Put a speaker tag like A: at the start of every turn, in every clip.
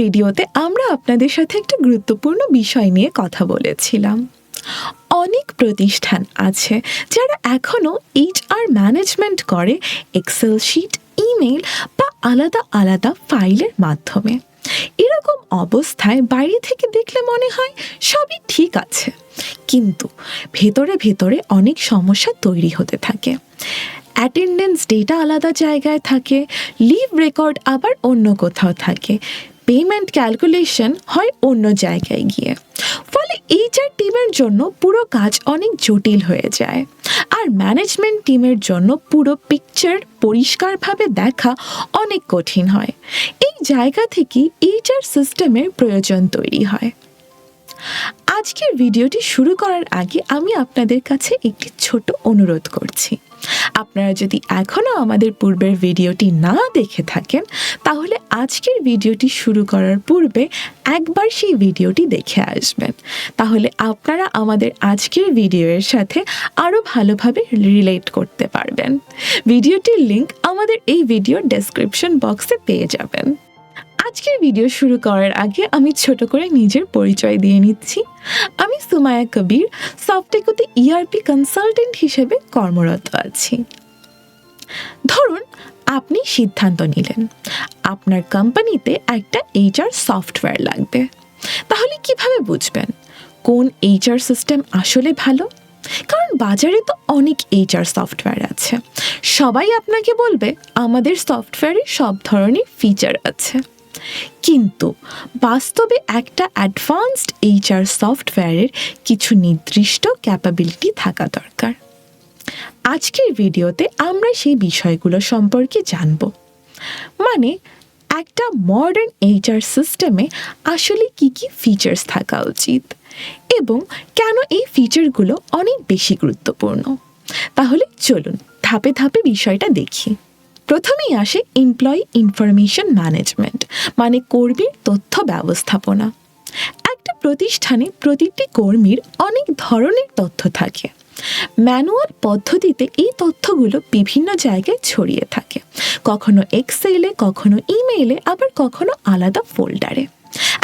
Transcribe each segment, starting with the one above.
A: ভিডিওতে আমরা আপনাদের সাথে একটা গুরুত্বপূর্ণ বিষয় নিয়ে কথা বলেছিলাম। অনেক প্রতিষ্ঠান আছে যারা এখনও HR ম্যানেজমেন্ট করে এক্সেল শিট, ইমেল বা আলাদা আলাদা ফাইলের মাধ্যমে। এরকম অবস্থায় বাইরে থেকে দেখলে মনে হয় সবই ঠিক আছে, কিন্তু ভেতরে ভেতরে অনেক সমস্যা তৈরি হতে থাকে। অ্যাটেন্ডেন্স ডেটা আলাদা জায়গায় থাকে, লিভ রেকর্ড আবার অন্য কোথাও থাকে, পেমেন্ট ক্যালকুলেশন হয় অন্য জায়গায় গিয়ে। ফলে HR টিমের জন্য পুরো কাজ অনেক জটিল হয়ে যায়, আর ম্যানেজমেন্ট টিমের জন্য পুরো পিকচার পরিষ্কারভাবে দেখা অনেক কঠিন হয়। এই জায়গা থেকেই HR সিস্টেমের প্রয়োজন তৈরি হয়। আজকের ভিডিওটি শুরু করার আগে আমি আপনাদের কাছে একটি ছোট অনুরোধ করছি। আপনারা যদি এখনও আমাদের পূর্বের ভিডিওটি না দেখে থাকেন, তাহলে আজকের ভিডিওটি শুরু করার পূর্বে একবার সেই ভিডিওটি দেখে আসবেন। তাহলে আপনারা আমাদের আজকের ভিডিওর সাথে আরও ভালোভাবে রিলেট করতে পারবেন। ভিডিওটির লিংক আমাদের এই ভিডিওর ডেসক্রিপশন বক্সে পেয়ে যাবেন। আজকের ভিডিও শুরু করার আগে আমি ছোট করে নিজের পরিচয় দিয়ে নিচ্ছি। আমি সুমায়া কবির, সফটেকোতে ERP কনসালটেন্ট হিসেবে কর্মরত আছি। ধরুন আপনি সিদ্ধান্ত নিলেন আপনার কোম্পানিতে একটা HR সফটওয়্যার লাগবে। তাহলে কিভাবে বুঝবেন কোন HR সিস্টেম আসলে ভালো? কারণ বাজারে তো অনেক HR সফটওয়্যার আছে। সবাই আপনাকে বলবে আমাদের সফটওয়্যারে সব ধরনের ফিচার আছে, কিন্তু বাস্তবে একটা অ্যাডভান্সড HR সফটওয়্যারের কিছু নির্দিষ্ট ক্যাপাবিলিটি থাকা দরকার। আজকের ভিডিওতে আমরা সেই বিষয়গুলো সম্পর্কে জানব। মানে একটা মডার্ন HR সিস্টেমে আসলে কি কি ফিচার্স থাকা উচিত এবং কেন এই ফিচারগুলো অনেক বেশি গুরুত্বপূর্ণ। তাহলে চলুন ধাপে ধাপে বিষয়টা দেখি। প্রথমেই আসে এমপ্লয়ি ইনফরমেশন ম্যানেজমেন্ট, মানে কর্মীর তথ্য ব্যবস্থাপনা। একটা প্রতিষ্ঠানে প্রতিটি কর্মীর অনেক ধরনের তথ্য থাকে। ম্যানুয়াল পদ্ধতিতে এই তথ্যগুলো বিভিন্ন জায়গায় ছড়িয়ে থাকে, কখনো এক্সেলে, কখনো ইমেইলে, আবার কখনো আলাদা ফোল্ডারে।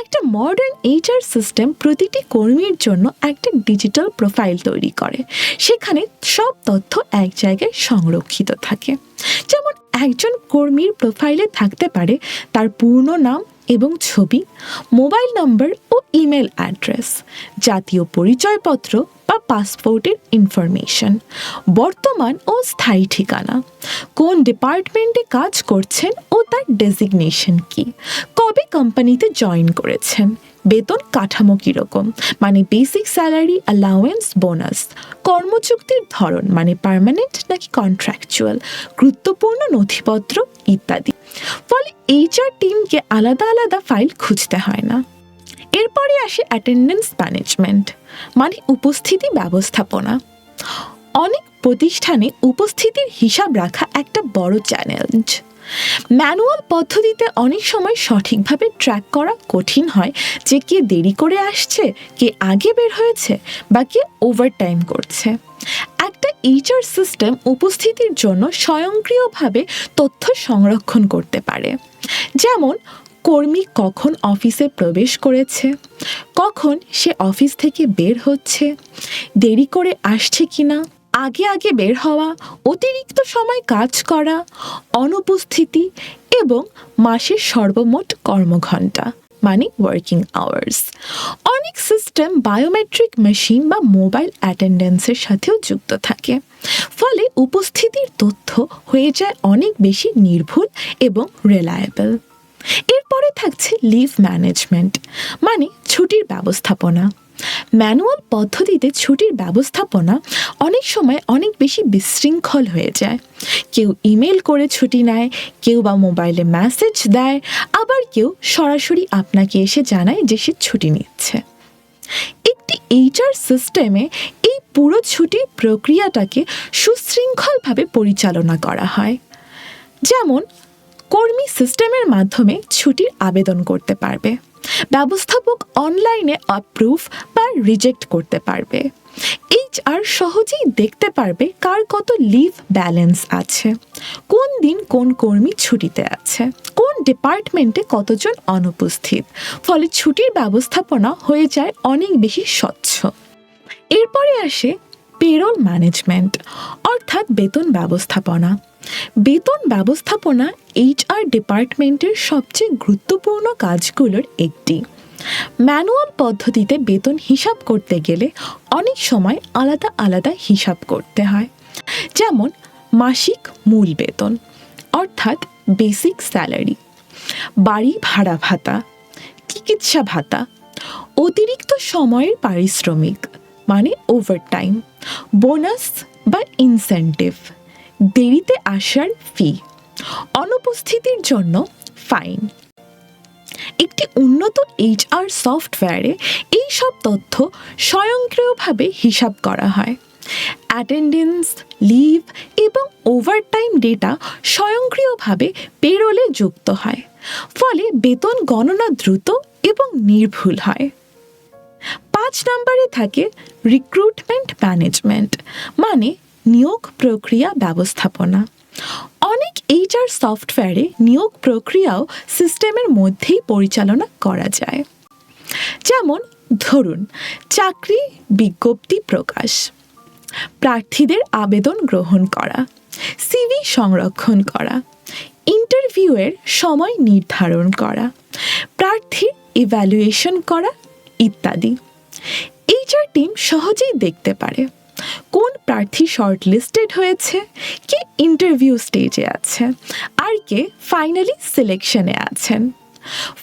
A: একটা মডার্ন HR সিস্টেম প্রতিটি কর্মীর জন্য একটা ডিজিটাল প্রোফাইল তৈরি করে। সেখানে সব তথ্য এক জায়গায় সংরক্ষিত থাকে। যেমন একজন কর্মীর প্রোফাইলে থাকতে পারে তার পূর্ণ নাম এবং ছবি, মোবাইল নম্বর ও ইমেল অ্যাড্রেস, জাতীয় পরিচয়পত্র বা পাসপোর্টের ইনফরমেশন, বর্তমান ও স্থায়ী ঠিকানা, কোন ডিপার্টমেন্টে কাজ করছেন ও তার ডেজিগনেশন কি, কবে কোম্পানিতে জয়েন করেছেন, বেতন কাঠামো কীরকম, মানে বেসিক স্যালারি, অ্যালাউয়েন্স, বোনাস, কর্মচুক্তির ধরন, মানে পার্মানেন্ট নাকি কন্ট্রাকচুয়াল, গুরুত্বপূর্ণ নথিপত্র ইত্যাদি। ফলে HR টিমকে আলাদা আলাদা ফাইল খুঁজতে হয় না। এরপরে আসে অ্যাটেন্ডেন্স ম্যানেজমেন্ট, মানে উপস্থিতি ব্যবস্থাপনা। অনেক প্রতিষ্ঠানে উপস্থিতির হিসাব রাখা একটা বড় চ্যালেঞ্জ। ম্যানুয়াল পদ্ধতিতে অনেক সময় সঠিকভাবে ট্র্যাক করা কঠিন হয় যে কে দেরি করে আসছে, কে আগে বের হয়েছে বা কে ওভারটাইম করছে। একটা HR সিস্টেম উপস্থিতির জন্য স্বয়ংক্রিয়ভাবে তথ্য সংরক্ষণ করতে পারে। যেমন কর্মী কখন অফিসে প্রবেশ করেছে, কখন সে অফিস থেকে বের হচ্ছে, দেরি করে আসছে কিনা, আগে আগে বের হওয়া, অতিরিক্ত সময় কাজ করা, অনুপস্থিতি এবং মাসের সর্বমোট কর্মঘণ্টা, মানে ওয়ার্কিং আওয়ার্স। অনেক সিস্টেম বায়োমেট্রিক মেশিন বা মোবাইল অ্যাটেন্ডেন্সের সাথেও যুক্ত থাকে। ফলে উপস্থিতির তথ্য হয়ে যায় অনেক বেশি নির্ভুল এবং রিলায়েবল। এরপরে থাকছে লিভ ম্যানেজমেন্ট, মানে ছুটির ব্যবস্থাপনা। ম্যানুয়াল পদ্ধতিতে ছুটির ব্যবস্থাপনা অনেক সময় অনেক বেশি বিশৃঙ্খল হয়ে যায়। কেউ ইমেল করে ছুটি নেয়, কেউ বা মোবাইলে মেসেজ দেয়, আবার কেউ সরাসরি আপনাকে এসে জানায় যে সে ছুটি নিচ্ছে। একটি HR সিস্টেমে এই পুরো ছুটির প্রক্রিয়াটাকে সুশৃঙ্খলভাবে পরিচালনা করা হয়। যেমন কর্মী সিস্টেমের মাধ্যমে ছুটির আবেদন করতে পারবে, ব্যবস্থাপক অনলাইনে অ্যাপ্রুভ বা রিজেক্ট করতে পারবে, HR সহজেই দেখতে পারবে কার কত লিভ ব্যালেন্স আছে, কোন দিন কোন কর্মী ছুটিতে আছে, কোন ডিপার্টমেন্টে কতজন অনুপস্থিত, ফলে ছুটির ব্যবস্থাপনা হয়ে যায় অনেক বেশি স্বচ্ছ। এরপরে আসে পেরোল ম্যানেজমেন্ট, অর্থাৎ বেতন ব্যবস্থাপনা। বেতন ব্যবস্থাপনা এইচআর ডিপার্টমেন্টের সবচেয়ে গুরুত্বপূর্ণ কাজগুলোর একটি। ম্যানুয়াল পদ্ধতিতে বেতন হিসাব করতে গেলে অনেক সময় আলাদা আলাদা হিসাব করতে হয়, যেমন মাসিক মূল বেতন অর্থাৎ বেসিক স্যালারি, বাড়ি ভাড়া ভাতা, চিকিৎসা ভাতা, অতিরিক্ত সময়ের পারিশ্রমিক মানে ওভারটাইম, বোনাস বা ইনসেন্টিভ, দেরিতে আসার ফি, অনুপস্থিতির জন্য ফাইন। একটি উন্নত এইচআর সফটওয়্যারে এই সব তথ্য স্বয়ংক্রিয়ভাবে হিসাব করা হয়। অ্যাটেন্ডেন্স, লিভ এবং ওভারটাইম ডেটা স্বয়ংক্রিয়ভাবে পেরোলে যুক্ত হয়, ফলে বেতন গণনা দ্রুত এবং নির্ভুল হয়। 5 নম্বরে থাকে রিক্রুটমেন্ট ম্যানেজমেন্ট মানে নিয়োগ প্রক্রিয়া ব্যবস্থাপনা। অনেক এইচআর সফটওয়্যারে নিয়োগ প্রক্রিয়াও সিস্টেমের মধ্যেই পরিচালনা করা যায়। যেমন ধরুন, চাকরি বিজ্ঞপ্তি প্রকাশ, প্রার্থীদের আবেদন গ্রহণ করা, সিভি সংরক্ষণ করা, ইন্টারভিউয়ের সময় নির্ধারণ করা, প্রার্থীর ইভ্যালুয়েশন করা ইত্যাদি। এইচআর টিম সহজেই দেখতে পারে কোন প্রার্থী শর্টলিস্টেড হয়েছে, কে ইন্টারভিউ স্টেজে আছে, আর কে ফাইনালি সিলেকশনে আছেন।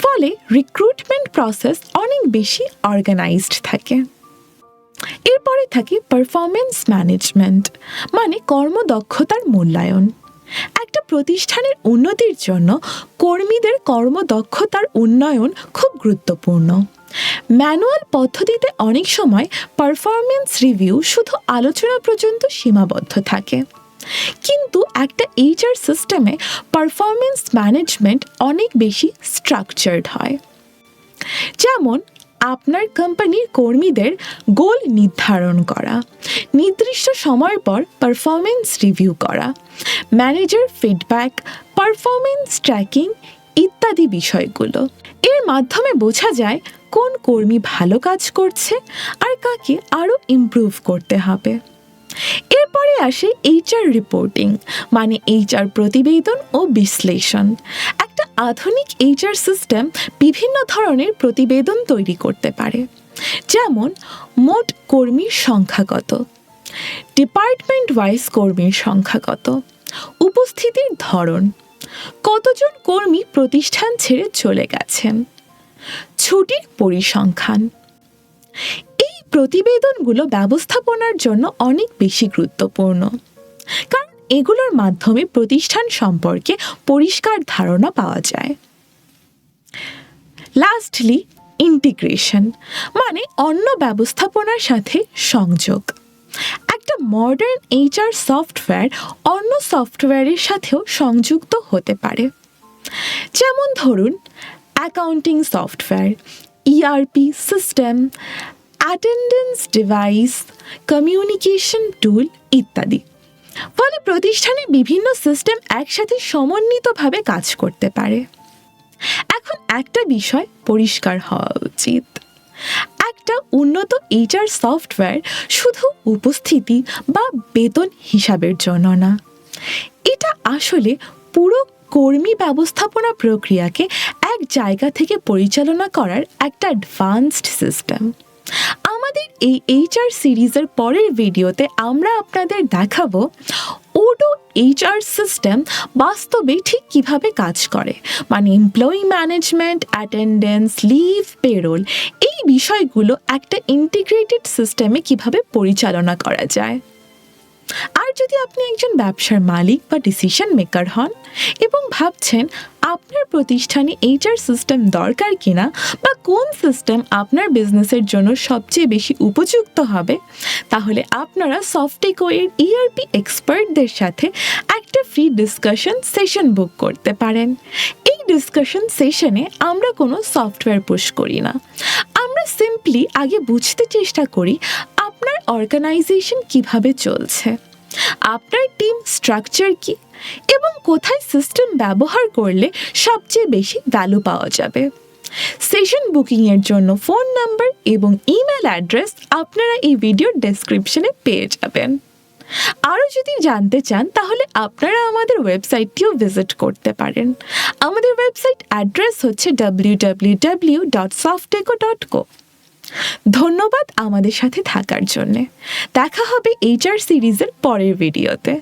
A: ফলে রিক্রুটমেন্ট প্রসেস অনেক বেশি অর্গানাইজড থাকে। এরপরে থাকে পারফরমেন্স ম্যানেজমেন্ট মানে কর্মদক্ষতার মূল্যায়ন। একটা প্রতিষ্ঠানের উন্নতির জন্য কর্মীদের কর্মদক্ষতার উন্নয়ন খুব গুরুত্বপূর্ণ। ম্যানুয়াল পদ্ধতিতে অনেক সময় পারফরমেন্স রিভিউ শুধু আলোচনা পর্যন্ত সীমাবদ্ধ থাকে, কিন্তু একটা এইচআর সিস্টেমে পারফরমেন্স ম্যানেজমেন্ট অনেক বেশি স্ট্রাকচার্ড হয়। যেমন আপনার কোম্পানির কর্মীদের গোল নির্ধারণ করা, নির্দিষ্ট সময়ের পর পারফরমেন্স রিভিউ করা, ম্যানেজার ফিডব্যাক, পারফরমেন্স ট্র্যাকিং ইত্যাদি বিষয়গুলো। এর মাধ্যমে বোঝা যায় কোন কর্মী ভালো কাজ করছে আর কাকে আরও ইমপ্রুভ করতে হবে। এরপরে আসে এইচআর রিপোর্টিং মানে এইচআর প্রতিবেদন ও বিশ্লেষণ। একটা আধুনিক এইচআর সিস্টেম বিভিন্ন ধরনের প্রতিবেদন তৈরি করতে পারে, যেমন মোট কর্মীর সংখ্যা কত, ডিপার্টমেন্ট ওয়াইজ কর্মীর সংখ্যা কত, উপস্থিতির ধরন, কতজন কর্মী প্রতিষ্ঠান ছেড়ে চলে গেছেন, ছুটির পরিসংখ্যান। এই প্রতিবেদনগুলো ব্যবস্থাপনার জন্য অনেক বেশি গুরুত্বপূর্ণ, কারণ এগুলোর মাধ্যমে প্রতিষ্ঠান সম্পর্কে পরিষ্কার ধারণা পাওয়া যায়। লাস্টলি ইন্টিগ্রেশন মানে অন্য ব্যবস্থাপনার সাথে সংযোগ। একটা মডার্ন এইচআর সফটওয়্যার অন্য সফটওয়্যারের সাথেও সংযুক্ত হতে পারে। যেমন ধরুন accounting software, ERP system, attendance device, communication টুল ইত্যাদি। ফলে প্রতিষ্ঠানে বিভিন্ন সিস্টেম একসাথে সমন্বিতভাবে কাজ করতে পারে। এখন একটা বিষয় পরিষ্কার হওয়া উচিত, একটা উন্নত এইচআর সফটওয়্যার শুধু উপস্থিতি বা বেতন হিসাবের জন্য না, এটা আসলে পুরো কর্মী ব্যবস্থাপনা প্রক্রিয়াকে এক জায়গা থেকে পরিচালনা করার একটা অ্যাডভান্সড সিস্টেম। আমাদের এই এইচআর সিরিজের পরের ভিডিওতে আমরা আপনাদের দেখাবো ওডো এইচআর সিস্টেম বাস্তবে ঠিক কিভাবে কাজ করে, মানে employee management, attendance, leave, payroll এই বিষয়গুলো একটা ইন্টিগ্রেটেড সিস্টেমে কিভাবে পরিচালনা করা যায়। আর যদি আপনি একজন ব্যবসার মালিক বা ডিসিশন মেকার হন এবং ভাবছেন আপনার প্রতিষ্ঠানে এইচআর সিস্টেম দরকার কিনা বা কোন সিস্টেম আপনার বিজনেসের জন্য সবচেয়ে বেশি উপযুক্ত হবে, তাহলে আপনারা সফটেকোয়ের ইআরপি এক্সপার্টদের সাথে একটা ফ্রি ডিসকাশন সেশন বুক করতে পারেন। এই ডিসকাশন সেশনে আমরা কোনো সফটওয়্যার পুশ করি না, আমরা সিম্পলি আগে বুঝতে চেষ্টা করি আপনার অর্গানাইজেশন কিভাবে চলছে, আপনার টিম স্ট্রাকচার কি এবং কোথায় সিস্টেম ব্যবহার করলে সবচেয়ে বেশি ভ্যালু পাওয়া যাবে। সেশন বুকিংয়ের জন্য ফোন নাম্বার এবং ইমেল অ্যাড্রেস আপনারা এই ভিডিওর ডেসক্রিপশনে পেয়ে যাবেন। আরও যদি জানতে চান তাহলে আপনারা আমাদের ওয়েবসাইটটিও ভিজিট করতে পারেন। আমাদের ওয়েবসাইট অ্যাড্রেস হচ্ছে www.softdeco.co। ধন্যবাদ আমাদের সাথে থাকার জন্যে। দেখা হবে HR সিরিজের পরের ভিডিওতে।